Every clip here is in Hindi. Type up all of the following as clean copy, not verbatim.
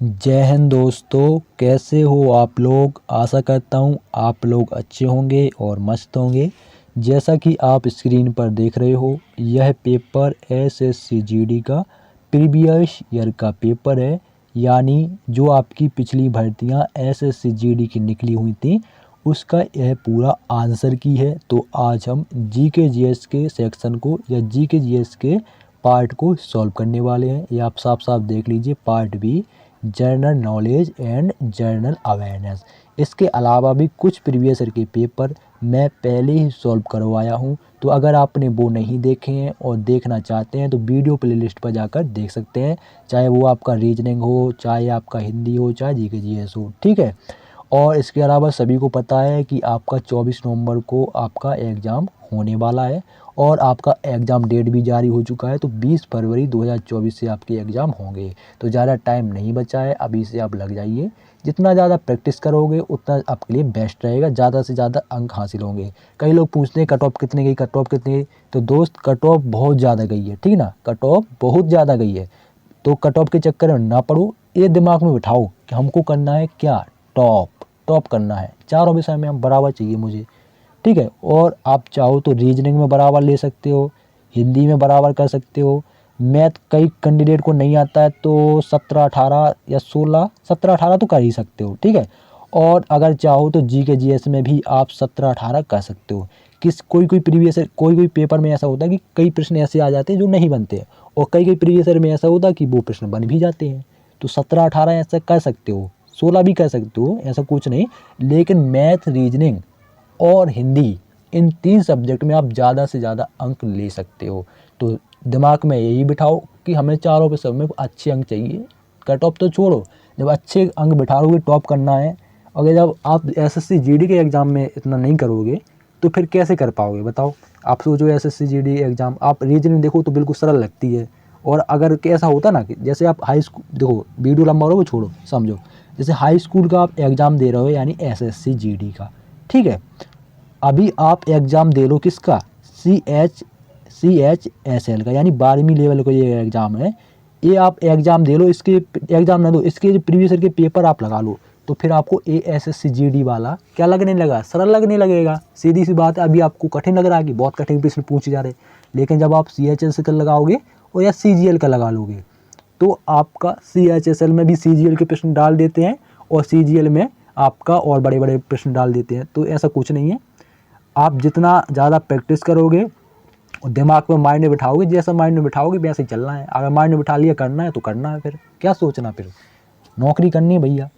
जय हिंद दोस्तों, कैसे हो आप लोग। आशा करता हूँ आप लोग अच्छे होंगे और मस्त होंगे। जैसा कि आप स्क्रीन पर देख रहे हो, यह पेपर एसएससी जीडी का प्रीवियस ईयर का पेपर है। यानी जो आपकी पिछली भर्तियाँ एसएससी जीडी की निकली हुई थी उसका यह पूरा आंसर की है। तो आज हम जीके जीएस के सेक्शन को या जीके जीएस के पार्ट को सॉल्व करने वाले हैं। ये आप साफ साफ देख लीजिए, part B general knowledge and general awareness. इसके अलावा भी कुछ प्रीवियस ईयर के पेपर मैं पहले ही सॉल्व करवाया हूँ। तो अगर आपने वो नहीं देखे हैं और देखना चाहते हैं तो वीडियो प्लेलिस्ट पर जाकर देख सकते हैं, चाहे वो आपका रीजनिंग हो, चाहे आपका हिंदी हो, चाहे जीके जीएस हो। ठीक है। और इसके अलावा सभी को पता है कि आपका 24 नवंबर को आपका एग्ज़ाम होने वाला है और आपका एग्ज़ाम डेट भी जारी हो चुका है। तो 20 फरवरी 2024 से आपके एग्ज़ाम होंगे। तो ज़्यादा टाइम नहीं बचा है, अभी से आप लग जाइए। जितना ज़्यादा प्रैक्टिस करोगे उतना आपके लिए बेस्ट रहेगा, ज़्यादा से ज़्यादा अंक हासिल होंगे। कई लोग पूछते हैं कट ऑफ कितने गई, कट ऑफ कितनी गई। तो दोस्त कट ऑफ बहुत ज़्यादा गई है, ठीक ना, कट ऑफ बहुत ज़्यादा गई है। तो कट ऑफ के चक्कर में ना पड़ो, ये दिमाग में बिठाओ कि हमको करना है क्या, टॉप टॉप करना है। चारों विषय में हम बराबर चाहिए मुझे, ठीक है। और आप चाहो तो रीजनिंग में बराबर ले सकते हो, हिंदी में बराबर कर सकते हो। मैथ कई कैंडिडेट को नहीं आता है तो 17-18 या 16-17-18 तो कर ही सकते हो, ठीक है। और अगर चाहो तो जीके जीएस में भी आप 17-18 कर सकते हो। कोई प्रीवियस कोई पेपर में ऐसा होता है कि कई प्रश्न ऐसे आ जाते हैं जो नहीं बनते हैं, और कई प्रीवियस ईयर में ऐसा होता है कि वो प्रश्न बन भी जाते हैं। तो 17-18 ऐसा कर सकते हो, 16 भी कर सकते हो, ऐसा कुछ नहीं। लेकिन मैथ, रीजनिंग और हिंदी, इन 3 सब्जेक्ट में आप ज़्यादा से ज़्यादा अंक ले सकते हो। तो दिमाग में यही बिठाओ कि हमें चारों विषयों में अच्छे अंक चाहिए। कट ऑफ तो छोड़ो, जब अच्छे अंक बिठाओगे टॉप करना है। अगर जब आप एसएससी जीडी के एग्ज़ाम में इतना नहीं करोगे तो फिर कैसे कर पाओगे बताओ। आप सोचो एसएससी जीडी एग्ज़ाम, आप रीजनिंग देखो तो बिल्कुल सरल लगती है। और अगर कैसा होता ना कि जैसे आप हाई स्कूल, देखो वीडियो लंबा हो रहा है वो छोड़ो, समझो। जैसे हाई स्कूल का आप एग्ज़ाम दे रहे हो यानी एसएससी जीडी का, ठीक है। अभी आप एग्ज़ाम दे लो किसका, CHSL का, यानी 12वीं लेवल का ये एग्ज़ाम है। ये आप एग्ज़ाम दे लो, इसके एग्ज़ाम ना दो, इसके जो प्रीवियस ईयर के पेपर आप लगा लो, तो फिर आपको एसएससी जीडी वाला क्या लगने लगा, सरल लगने लगेगा। सीधी सी बात है, अभी आपको कठिन लग रहा है कि बहुत कठिन प्रश्न पूछे जा रहे हैं, लेकिन जब आप CHSL का लगाओगे और या CGL का लगा लोगे तो आपका CHSL में भी CGL के प्रश्न डाल देते हैं और CGL में आपका और बड़े बड़े प्रश्न डाल देते हैं। तो ऐसा कुछ नहीं है, आप जितना ज़्यादा प्रैक्टिस करोगे और दिमाग में माइंड में बिठाओगे, जैसा माइंड में बिठाओगे वैसे ही चलना है। अगर माइंड में बिठा लिया करना है तो करना है, फिर क्या सोचना, फिर नौकरी करनी है भैया,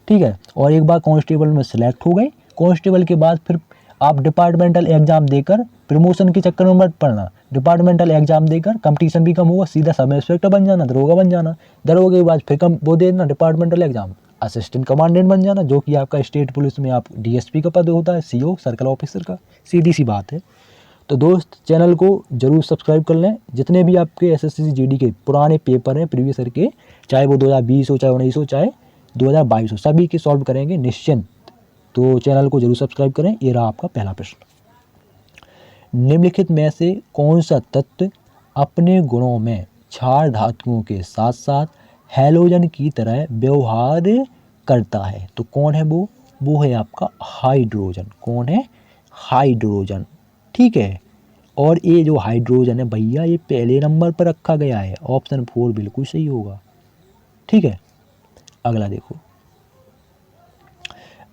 ठीक है। और एक बार कांस्टेबल में सिलेक्ट हो गए, कांस्टेबल के बाद फिर आप डिपार्टमेंटल एग्जाम देकर प्रमोशन के चक्कर में मत पड़ना। डिपार्टमेंटल एग्जाम देकर कंपटीशन भी कम होगा, सीधा सब इंस्पेक्टर बन जाना, दरोगा बन जाना। दरोगे के बाद फिर कम वो दे देना डिपार्टमेंटल एग्जाम, असिस्टेंट कमांडेंट बन जाना, जो कि आपका स्टेट पुलिस में आप डीएसपी का पद होता है, सीओ सर्कल ऑफिसर का। सीधी सी बात है। तो दोस्त चैनल को जरूर सब्सक्राइब कर लें। जितने भी आपके एसएससी जीडी के पुराने पेपर हैं प्रीवियस ईयर के, चाहे वो 2020 हो, चाहे 19 हो, चाहे 2022 हो, सभी के सॉल्व करेंगे निश्चिंत। तो चैनल को जरूर सब्सक्राइब करें। ये रहा आपका पहला प्रश्न। निम्नलिखित में से कौन सा तत्व अपने गुणों में क्षार धातुओं के साथ साथ हैलोजन की तरह व्यवहार करता है? तो कौन है वो है आपका हाइड्रोजन। कौन है? हाइड्रोजन, ठीक है। और ये जो हाइड्रोजन है भैया, ये पहले नंबर पर रखा गया है, ऑप्शन 4 बिल्कुल सही होगा, ठीक है। अगला देखो,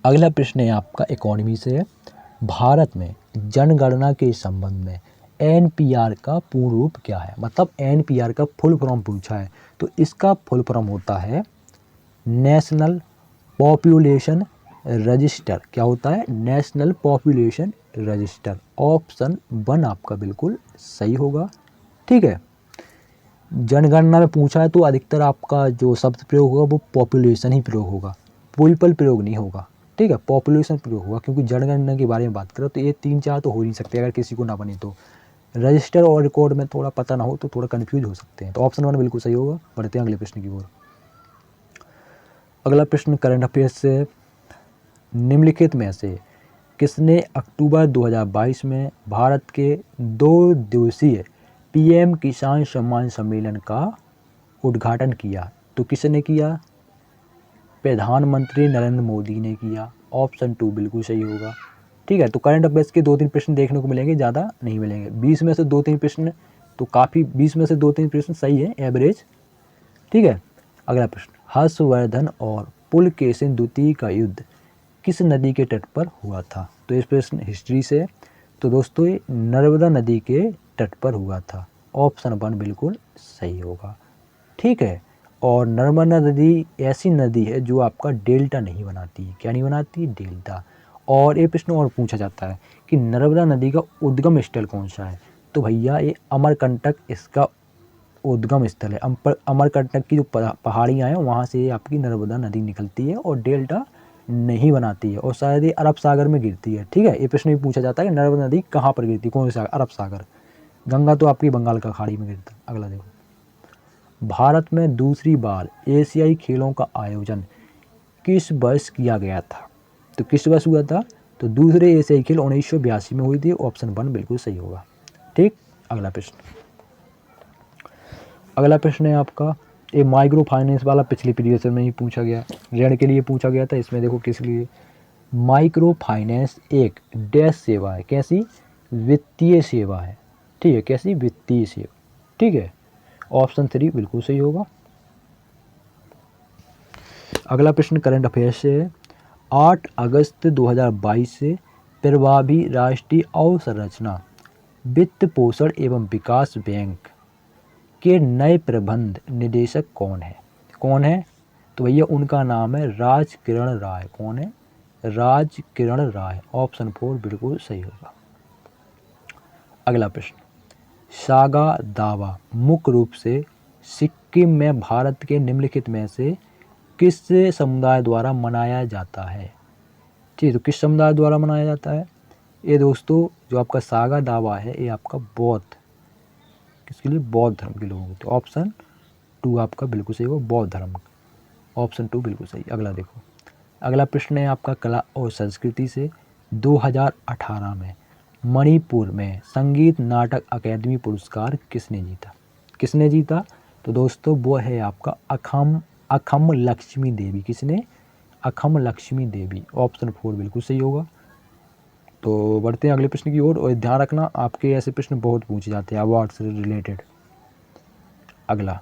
अगला प्रश्न है आपका इकोनॉमी से है। भारत में जनगणना के संबंध में एनपीआर का पूर्ण रूप क्या है? मतलब एनपीआर का फुल फॉर्म पूछा है, तो इसका फुल फॉर्म होता है नेशनल पॉपुलेशन रजिस्टर। क्या होता है? National population register. ऑप्शन 1 आपका बिल्कुल सही होगा, ठीक है। जनगणना में पूछा है तो अधिकतर आपका जो शब्द प्रयोग होगा वो पॉपुलेशन ही प्रयोग होगा, पीपल प्रयोग नहीं होगा, ठीक है। पॉपुलेशन प्रयोग होगा, क्योंकि जनगणना के बारे में बात करो तो ये 3-4 तो हो नहीं सकते अगर किसी को ना बने तो। रजिस्टर और रिकॉर्ड में थोड़ा पता ना हो तो थोड़ा कन्फ्यूज हो सकते हैं। तो ऑप्शन 1 बिल्कुल सही होगा। बढ़ते हैं अगले प्रश्न की ओर। अगला प्रश्न करंट अफेयर्स से है। निम्नलिखित में से किसने अक्टूबर 2022 में भारत के 2 दिवसीय पीएम किसान सम्मान सम्मेलन का उद्घाटन किया? तो किसने किया? प्रधानमंत्री नरेंद्र मोदी ने किया। ऑप्शन 2 बिल्कुल सही होगा। ठीक है, तो करंट अफेयर्स के 2-3 प्रश्न देखने को मिलेंगे, ज़्यादा नहीं मिलेंगे। 20 में से 2-3 प्रश्न तो काफ़ी, 20 में से 2-3 प्रश्न सही है, एवरेज। ठीक है, अगला प्रश्न, हर्षवर्धन और पुलकेशिन द्वितीय का युद्ध किस नदी के तट पर हुआ था? तो इस प्रश्न हिस्ट्री से, तो दोस्तों ये नर्मदा नदी के तट पर हुआ था। ऑप्शन 1 बिल्कुल सही होगा। ठीक है, और नर्मदा नदी ऐसी नदी है जो आपका डेल्टा नहीं बनाती है। क्या नहीं बनाती? डेल्टा। और ये प्रश्न और पूछा जाता है कि नर्मदा नदी का उद्गम स्थल कौन सा है? तो भैया ये अमरकंटक इसका उद्गम स्थल है। अमरकंटक की जो पहाड़ियाँ हैं वहाँ से आपकी नर्मदा नदी निकलती है और डेल्टा नहीं बनाती है, और शायद ये अरब सागर में गिरती है। ठीक है, ये प्रश्न भी पूछा जाता है कि नर्मदा नदी कहाँ पर गिरती है, कौन सा? अरब सागर। गंगा तो आपकी बंगाल का खाड़ी में गिरता है। अगला देखो, भारत में दूसरी बार एशियाई खेलों का आयोजन किस वर्ष किया गया था? तो किस वर्ष हुआ था? तो दूसरे एशियाई खेल 1982 में हुई थी। ऑप्शन 1 बिल्कुल सही होगा। ठीक, अगला प्रश्न, अगला प्रश्न है आपका, ये माइक्रो फाइनेंस वाला पिछले प्रीवियस में ही पूछा गया, ऋण के लिए पूछा गया था। इसमें देखो किस लिए, माइक्रो फाइनेंस एक डैश सेवा है। कैसी? वित्तीय सेवा है। ठीक है, कैसी? वित्तीय सेवा। ठीक है, ऑप्शन 3 बिल्कुल सही होगा। अगला प्रश्न करंट अफेयर्स से है, 8 अगस्त 2022 से प्रभावी राष्ट्रीय अवसंरचना वित्त पोषण एवं विकास बैंक के नए प्रबंध निदेशक कौन है? कौन है? तो भैया उनका नाम है राज किरण राय। कौन है? राज किरण राय। ऑप्शन 4 बिल्कुल सही होगा। अगला प्रश्न, सागा दावा मुख्य रूप से सिक्किम में भारत के निम्नलिखित में से किस समुदाय द्वारा मनाया जाता है? ठीक है, तो किस समुदाय द्वारा मनाया जाता है? ये दोस्तों जो आपका सागा दावा है ये आपका बौद्ध, किसके लिए? बौद्ध धर्म के लोगों के। तो ऑप्शन 2 आपका बिल्कुल सही होगा, बौद्ध धर्म। ऑप्शन 2 बिल्कुल सही। अगला देखो, अगला प्रश्न है आपका कला और संस्कृति से, 2018 में मणिपुर में संगीत नाटक अकादमी पुरस्कार किसने जीता? किसने जीता? तो दोस्तों वो है आपका अखम लक्ष्मी देवी। किसने? अखम लक्ष्मी देवी। ऑप्शन 4 बिल्कुल सही होगा। तो बढ़ते हैं अगले प्रश्न की ओर, और ध्यान रखना आपके ऐसे प्रश्न बहुत पूछे जाते हैं अवार्ड से रिलेटेड। अगला,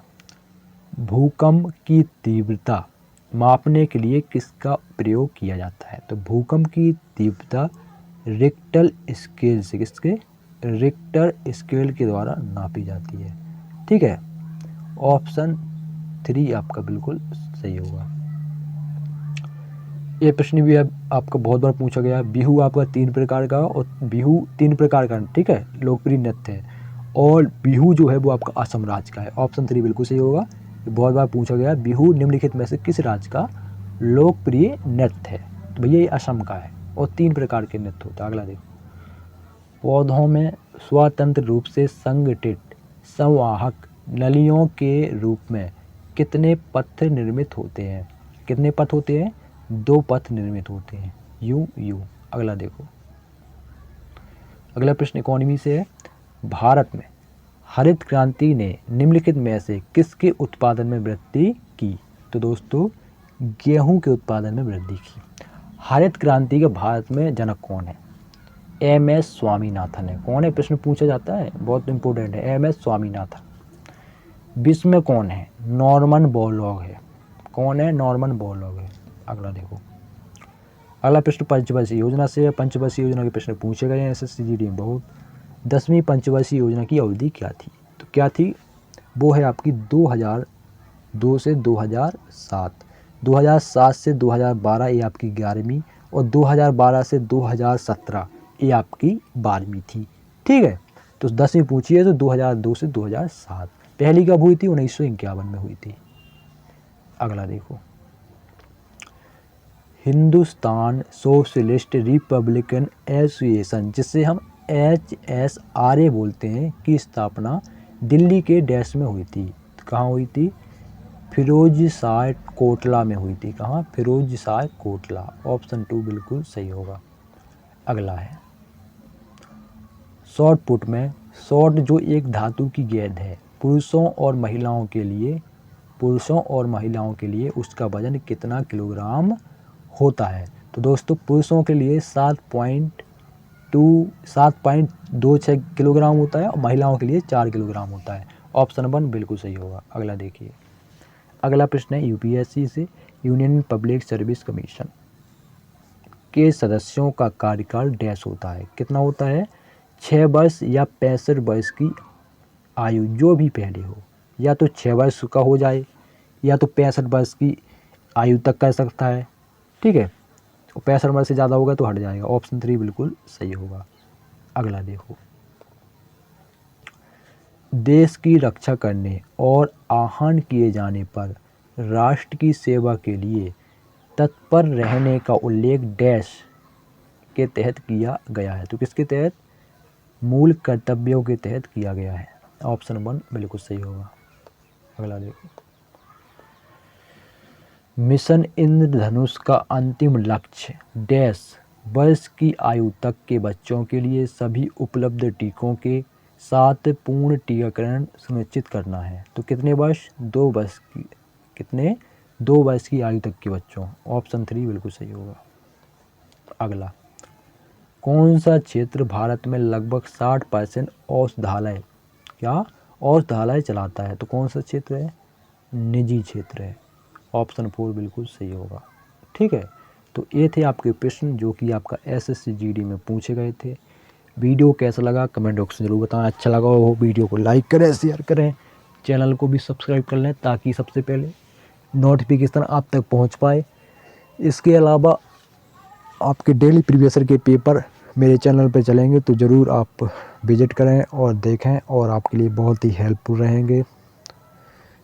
भूकंप की तीव्रता मापने के लिए किसका प्रयोग किया जाता है? तो भूकंप की तीव्रता रिक्टर स्केल से, किसके? रिक्टर स्केल के द्वारा नापी जाती है। ठीक है, ऑप्शन 3 आपका बिल्कुल सही होगा। ये प्रश्न भी अब आपका बहुत बार पूछा गया। बिहू आपका 3 प्रकार का, और बिहू 3 प्रकार का, ठीक है, लोकप्रिय नृत्य है, और बिहू जो है वो आपका असम राज्य का है। ऑप्शन 3 बिल्कुल सही होगा। बहुत बार पूछा गया, बिहू निम्नलिखित में से किस राज्य का लोकप्रिय नृत्य है? तो भैया ये असम का है, और 3 प्रकार के नृत्य होता है। अगला देखो, पौधों में स्वतंत्र रूप से संगठित संवाहक नलियों के रूप में कितने पथ निर्मित होते हैं? कितने पथ होते हैं? 2 पथ निर्मित होते हैं, यू यू। अगला देखो, अगला प्रश्न इकोनॉमी से है, भारत में हरित क्रांति ने निम्नलिखित में से किसके उत्पादन में वृद्धि की? तो दोस्तों गेहूं के उत्पादन में वृद्धि की। हरित क्रांति के भारत में जनक कौन है? एम.एस. स्वामीनाथन है। कौन है? प्रश्न पूछा जाता है, बहुत इंपॉर्टेंट है, एम.एस. स्वामीनाथन। विश्व में कौन है? नॉर्मन बोरलॉग है। कौन है? नॉर्मन बोरलॉग है। अगला देखो, अगला प्रश्न पंचवर्षीय योजना से है। पंचवर्षीय योजना के प्रश्न पूछे गए हैं एसएससी जीडी में बहुत। 10वीं पंचवर्षीय योजना की अवधि क्या थी? तो क्या थी? वो है आपकी 2002 से 2007, 2007 से 2012 ये आपकी 11वीं, और 2012 से 2017 ये आपकी 12वीं थी। ठीक है, तो 10वीं पूछी है तो 2002 से 2007। पहली कब हुई थी? 1951 में हुई थी। अगला देखो, हिंदुस्तान सोशलिस्ट रिपब्लिकन एसोसिएशन, जिसे हम HSRA बोलते हैं, की स्थापना दिल्ली के डैश में हुई थी। कहाँ हुई थी? फिरोजशाह कोटला में हुई थी। कहाँ? फिरोजशाह कोटला। ऑप्शन 2 बिल्कुल सही होगा। अगला है, शॉट पुट में शॉट जो एक धातु की गेंद है, पुरुषों और महिलाओं के लिए पुरुषों और महिलाओं के लिए उसका वजन कितना किलोग्राम होता है। तो दोस्तों पुरुषों के लिए 7.26 किलोग्राम होता है और महिलाओं के लिए 4 किलोग्राम होता है। ऑप्शन 1 बिल्कुल सही होगा। अगला देखिए, अगला प्रश्न है यूपीएससी से, यूनियन पब्लिक सर्विस कमीशन के सदस्यों का कार्यकाल डैश होता है। कितना होता है? 6 वर्ष या 65 वर्ष की आयु, जो भी पहले हो, या तो 6 वर्ष का हो जाए या तो 65 वर्ष की आयु तक कर सकता है। ठीक है, 65 वर्ष से ज़्यादा होगा तो हट जाएगा। ऑप्शन 3 बिल्कुल सही होगा। अगला देखो, देश की रक्षा करने और आहन किए जाने पर राष्ट्र की सेवा के लिए तत्पर रहने का उल्लेख डैश के तहत किया गया है। तो किसके तहत? मूल कर्तव्यों के तहत किया गया है। ऑप्शन 1 बिल्कुल सही होगा। अगला देखो, मिशन इंद्रधनुष का अंतिम लक्ष्य डैश वर्ष की आयु तक के बच्चों के लिए सभी उपलब्ध टीकों के साथ पूर्ण टीकाकरण सुनिश्चित करना है। तो कितने वर्ष? 2 वर्ष की, कितने? 2 वर्ष की आयु तक के बच्चों। ऑप्शन 3 बिल्कुल सही होगा। अगला, कौन सा क्षेत्र भारत में लगभग 60% औषधालय, क्या औषधालय चलाता है? तो कौन सा क्षेत्र है? निजी क्षेत्र है। ऑप्शन 4 बिल्कुल सही होगा। ठीक है, तो ये थे आपके प्रश्न जो कि आपका एसएससी जीडी में पूछे गए थे। वीडियो कैसा लगा कमेंट बॉक्स में ज़रूर बताएं। अच्छा लगा हो वीडियो को लाइक करें, शेयर करें, चैनल को भी सब्सक्राइब कर लें ताकि सबसे पहले नोटिफिकेशन आप तक पहुंच पाए। इसके अलावा आपके डेली प्रीवियस ईयर के पेपर मेरे चैनल पर चलेंगे तो ज़रूर आप विज़िट करें और देखें, और आपके लिए बहुत ही हेल्पफुल रहेंगे।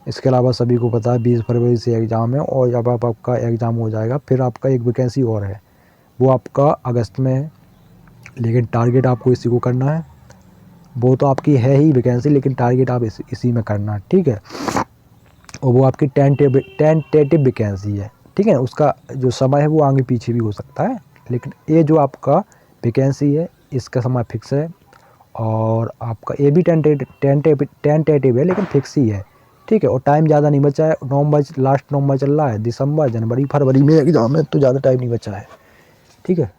इसके अलावा सभी को पता है 20 फरवरी से एग्ज़ाम है, और जब आपका एग्ज़ाम हो जाएगा फिर आपका एक वैकेंसी और है, वो आपका अगस्त में है, लेकिन टारगेट आपको इसी को करना है। वो तो आपकी है ही वैकेंसी, लेकिन टारगेट आप इसी में करना है। ठीक है, और वो आपकी टेंटेटिव वैकेंसी है। ठीक है, उसका जो समय है वो आगे पीछे भी हो सकता है, लेकिन ये जो आपका वैकेंसी है इसका समय फिक्स है। और आपका ये भी टेंटेटिव है लेकिन फिक्स ही है। ठीक है, और टाइम ज़्यादा नहीं बचा है। लास्ट नवंबर चल रहा है, दिसंबर, जनवरी, फरवरी में एग्ज़ाम है, तो ज़्यादा टाइम नहीं बचा है। ठीक है।